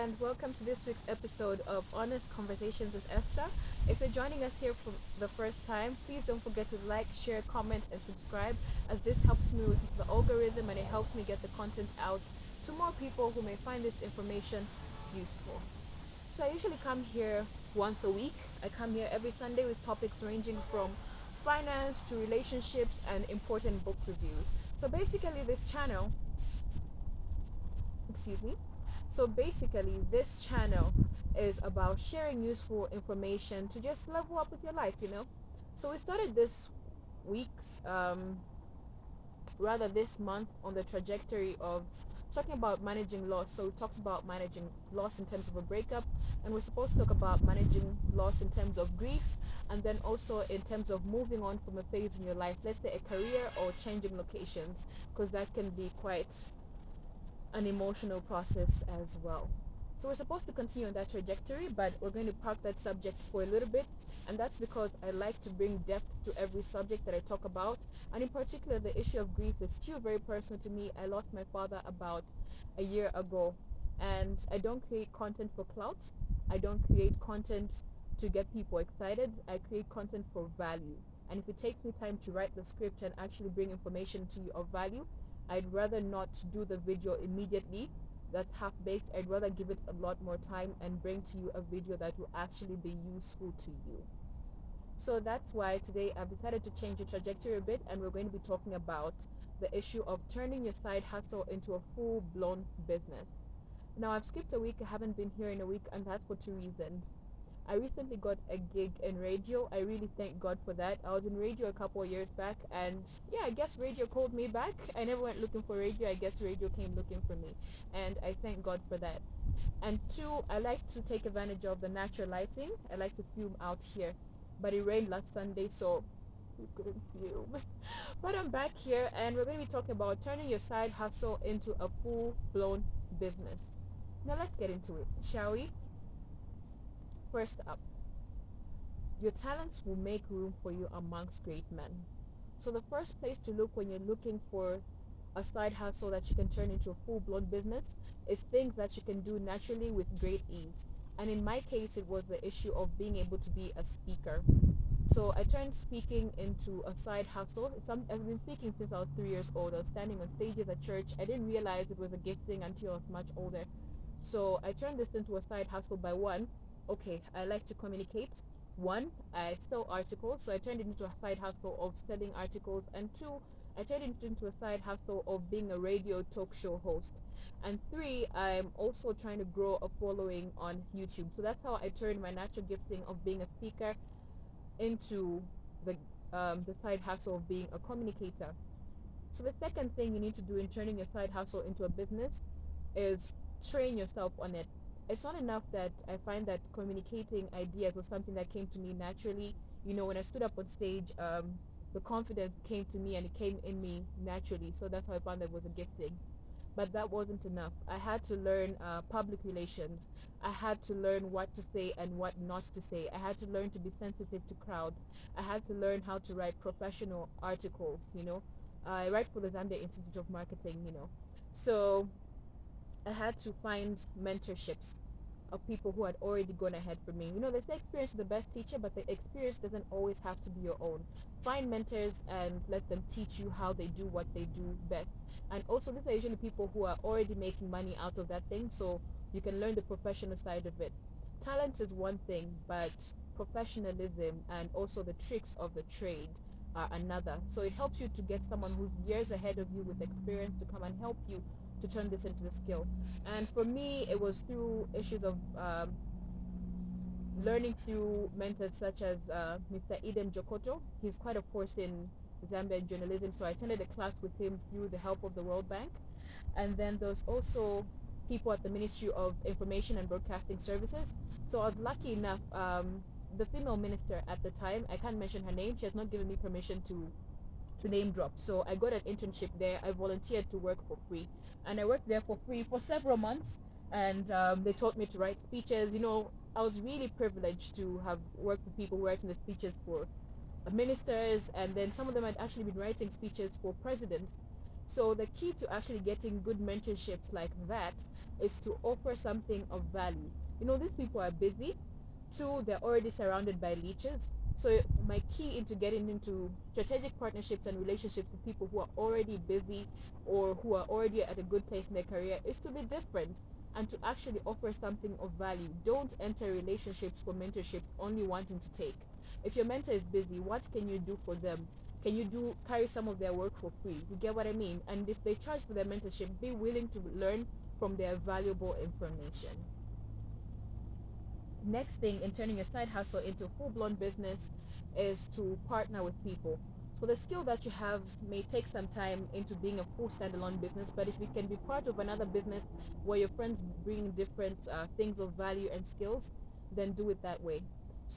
and welcome to this week's episode of Honest Conversations with Esther. If you're joining us here for the first time, please don't forget to like, share, comment, and subscribe, as this helps me with the algorithm and it helps me get the content out to more people who may find this information useful. So I usually come here once a week. I come here every Sunday with topics ranging from finance to relationships and important book reviews. So basically, excuse me. So basically, this channel is about sharing useful information to just level up with your life. So we started this week's, rather this month, on the trajectory of talking about managing loss. So we talked about managing loss in terms of a breakup, and we're supposed to talk about managing loss in terms of grief, and then also in terms of moving on from a phase in your life, let's say a career or changing locations, because that can be quite an emotional process as well. So we're supposed to continue on that trajectory, but we're going to park that subject for a little bit, and that's because I like to bring depth to every subject that I talk about, and in particular, the issue of grief is still very personal to me. I lost my father about a year ago, and I don't create content for clout. I don't create content to get people excited. I create content for value, and if it takes me time to write the script and actually bring information to you of value, I'd rather not do the video immediately that's half-baked. I'd rather give it a lot more time and bring to you a video that will actually be useful to you. So that's why today I've decided to change the trajectory a bit, and we're going to be talking about the issue of turning your side hustle into a full-blown business. Now, I've skipped a week. I haven't been here in a week, and that's for two reasons. I recently got a gig in radio. I really thank God for that. I was in radio a couple of years back, and yeah, I guess radio called me back. I never went looking for radio. I guess radio came looking for me, and I thank God for that. And two, I like to take advantage of the natural lighting. I like to film out here, but it rained last Sunday, so we couldn't film. But I'm back here, and we're going to be talking about turning your side hustle into a full-blown business. Now let's get into it, shall we? First up, your talents will make room for you amongst great men. So the first place to look when you're looking for a side hustle that you can turn into a full-blown business is things that you can do naturally with great ease. And in my case, it was the issue of being able to be a speaker. So I turned speaking into a side hustle. I've been speaking since I was 3 years old. I was standing on stages at church. I didn't realize it was a gifting until I was much older. So I turned this into a side hustle by one. Okay, I like to communicate. One, I sell articles, so I turned it into a side hustle of selling articles. And two, I turned it into a side hustle of being a radio talk show host. And three, I'm also trying to grow a following on YouTube. So that's how I turned my natural gifting of being a speaker into the side hustle of being a communicator. So the second thing you need to do in turning your side hustle into a business is train yourself on it. It's not enough that I find that communicating ideas was something that came to me naturally. When I stood up on stage, the confidence came to me and it came in me naturally. So that's how I found that it was a gifting. But that wasn't enough. I had to learn public relations. I had to learn what to say and what not to say. I had to learn to be sensitive to crowds. I had to learn how to write professional articles. I write for the Zambia Institute of Marketing. So I had to find mentorships of people who had already gone ahead for me. They say experience is the best teacher, but the experience doesn't always have to be your own. Find mentors and let them teach you how they do what they do best. And also, these are usually people who are already making money out of that thing, so you can learn the professional side of it. Talent is one thing, but professionalism and also the tricks of the trade are another. So it helps you to get someone who's years ahead of you with experience to come and help you to turn this into a skill. And for me, it was through issues of learning through mentors such as Mr. Eden Jokoto. He's quite a force in Zambian journalism, so I attended a class with him through the help of the World Bank. And then there's also people at the Ministry of Information and Broadcasting Services. So I was lucky enough, the female minister at the time, I can't mention her name, she has not given me permission to name drop. So I got an internship there. I volunteered to work for free, and I worked there for free for several months. And they taught me to write speeches. I was really privileged to have worked with people writing the speeches for ministers, and then some of them had actually been writing speeches for presidents. So the key to actually getting good mentorships like that is to offer something of value. These people are busy. Two, they're already surrounded by leeches. So my key into getting into strategic partnerships and relationships with people who are already busy or who are already at a good place in their career is to be different and to actually offer something of value. Don't enter relationships for mentorships only wanting to take. If your mentor is busy, what can you do for them? Can you carry some of their work for free? You get what I mean? And if they charge for their mentorship, be willing to learn from their valuable information. Next thing in turning your side hustle into full-blown business is to partner with people. So the skill that you have may take some time into being a full standalone business, but if you can be part of another business where your friends bring different things of value and skills, then do it that way.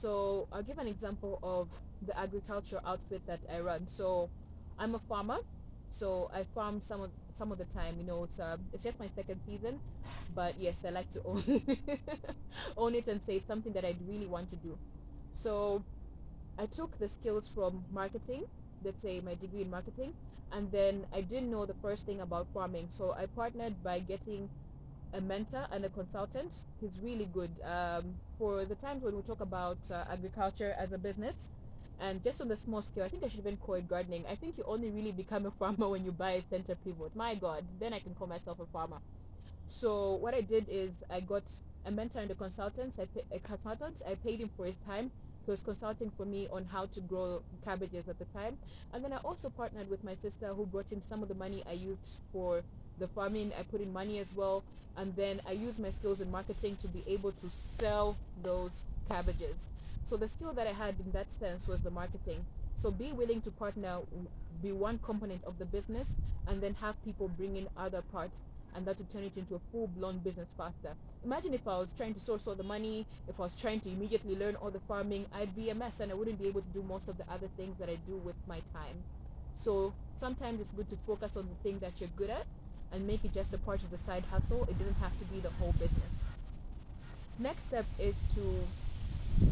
So I'll give an example of the agriculture outfit that I run. So I'm a farmer, so I farm some of the time. It's just my second season, but yes, I like to own it and say it's something that I really want to do. So I took the skills from marketing, let's say my degree in marketing, and then I didn't know the first thing about farming. So I partnered by getting a mentor and a consultant. He's really good for the times when we talk about agriculture as a business. And just on the small scale, I think I should even call it gardening. I think you only really become a farmer when you buy a center pivot. My God, then I can call myself a farmer. So what I did is I got a mentor and a consultant. I paid him for his time. He was consulting for me on how to grow cabbages at the time. And then I also partnered with my sister, who brought in some of the money I used for the farming. I put in money as well. And then I used my skills in marketing to be able to sell those cabbages. So the skill that I had in that sense was the marketing. So be willing to partner, be one component of the business, and then have people bring in other parts, and that would turn it into a full-blown business faster. Imagine if I was trying to source all the money, if I was trying to immediately learn all the farming, I'd be a mess and I wouldn't be able to do most of the other things that I do with my time. So sometimes it's good to focus on the thing that you're good at and make it just a part of the side hustle. It doesn't have to be the whole business. Next step is to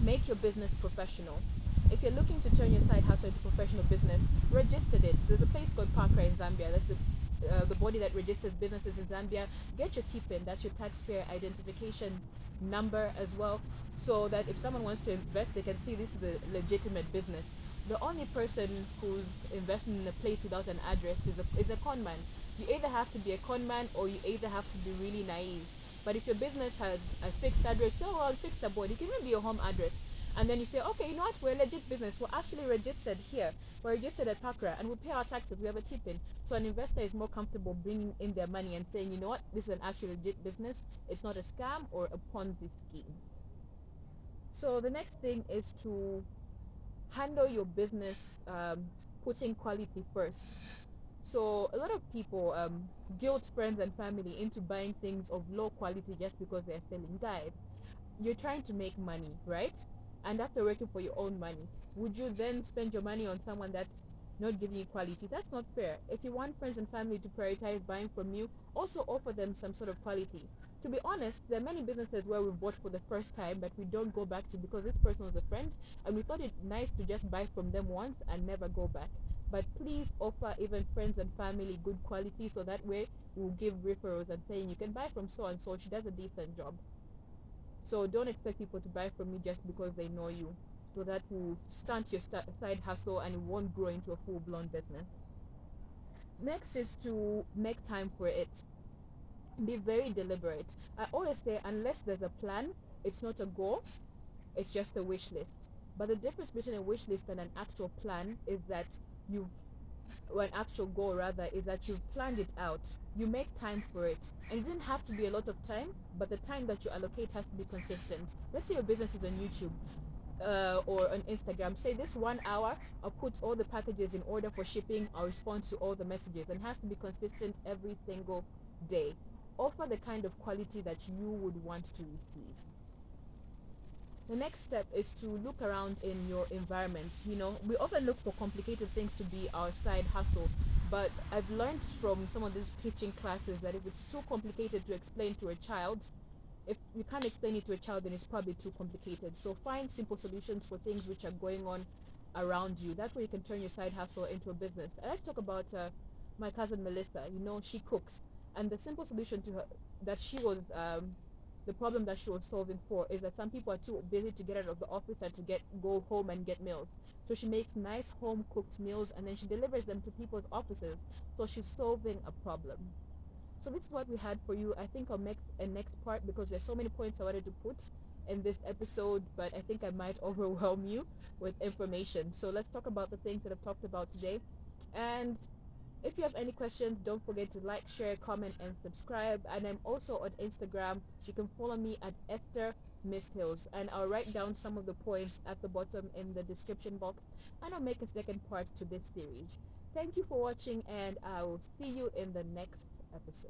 make your business professional. If you're looking to turn your side hustle into professional business, register it. There's a place called Parkra in Zambia. That's the body that registers businesses in Zambia. Get your TPIN, that's your taxpayer identification number as well, so that if someone wants to invest, they can see this is a legitimate business. The only person who's investing in a place without an address is a con man. You either have to be a con man or you either have to be really naive. But if your business has a fixed address, so well, fixed abode, it can even be your home address. And then you say, okay, you know what, we're a legit business. We're actually registered here. We're registered at Pakra and we pay our taxes. We have a tip-in. So an investor is more comfortable bringing in their money and saying, you know what, this is an actual legit business. It's not a scam or a Ponzi scheme. So the next thing is to handle your business putting quality first. So a lot of people guilt friends and family into buying things of low quality just because they're selling. Guys, you're trying to make money, right? And after working for your own money, would you then spend your money on someone that's not giving you quality? That's not fair. If you want friends and family to prioritize buying from you, also offer them some sort of quality. To be honest, there are many businesses where we bought for the first time but we don't go back to because this person was a friend and we thought it nice to just buy from them once and never go back. But please offer even friends and family good quality, so that way we'll give referrals and saying you can buy from so and so, she does a decent job. So don't expect people to buy from you just because they know you. So that will stunt your side hustle and it won't grow into a full-blown business. Next is to make time for it. Be very deliberate. I always say, unless there's a plan, it's not a goal, it's just a wish list. But the difference between a wish list and an actual plan is that an actual goal rather, is that you've planned it out. You make time for it. And it didn't have to be a lot of time, but the time that you allocate has to be consistent. Let's say your business is on YouTube. Or on Instagram, say this 1 hour, I'll put all the packages in order for shipping, I'll respond to all the messages, and has to be consistent every single day. Offer the kind of quality that you would want to receive. The next step is to look around in your environment. We often look for complicated things to be our side hustle, but I've learned from some of these pitching classes that if it's too complicated to explain to a child, if you can't explain it to a child, then it's probably too complicated. So find simple solutions for things which are going on around you. That way you can turn your side hustle into a business. I like to talk about my cousin Melissa. She cooks, and the simple solution to that she was the problem that she was solving for is that some people are too busy to get out of the office and to get go home and get meals. So she makes nice home cooked meals and then she delivers them to people's offices. So she's solving a problem. So this is what we had for you. I think I'll make a next part because there's so many points I wanted to put in this episode, but I think I might overwhelm you with information. So let's talk about the things that I've talked about today. And if you have any questions, don't forget to like, share, comment, and subscribe. And I'm also on Instagram. You can follow me at Esther Miss Hills. And I'll write down some of the points at the bottom in the description box. And I'll make a second part to this series. Thank you for watching, and I will see you in the next episode.